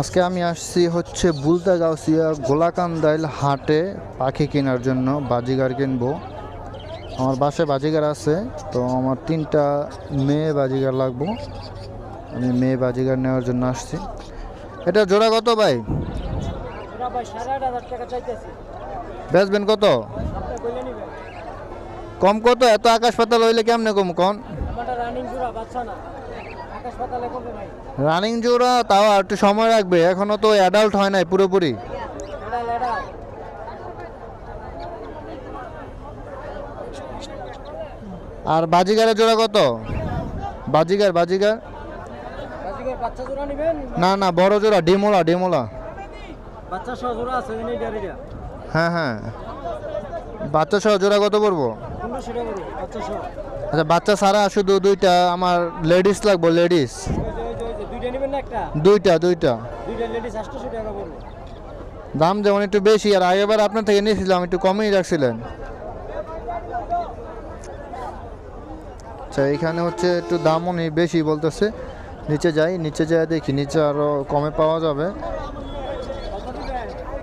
আজকে আমি আসছি হচ্ছে বুলতাগাউসিয়া গোলাকান্দাইল হাটে পাখি কেনার জন্য বাজিগার কিনবো। আমার বাসায় বাজিগার আছে, তো আমার 3টা মেয়ে বাজিগার লাগবো। আমি মেয়ে বাজিগার নেওয়ার জন্য আসছি। এটা জোড়া কত ভাই? বেচবেন কত? কম কত? এত আকাশ পাতাল হইলে কেমনে কম কন? রানিং জোড়া তাও আর একটু সময় লাগবে, এখনো তো অ্যাডাল্ট হয় নাই পুরোপুরি। আর বাজিগারের জোড়া কত? বাজিগার বাজিগার না না, বড় জোড়া ডিমোলা ডিমোলা। হ্যাঁ হ্যাঁ, বাচ্চা সহ জোড়া কত পড়বো? আচ্ছা, বাচ্চা ছাড়া শুধু 2টা আমার লেডিস লাগবো, লেডিস দুইটা দুইটা। দাম যেমন একটু বেশি, আর আগেবার আপনার থেকে নিয়েছিলাম একটু কমেই রাখছিলেন। আচ্ছা, এখানে হচ্ছে একটু দামও নেই, বেশি বলতেছে। নিচে যাই, নিচে যাই দেখি নিচে আরো কমে পাওয়া যাবে।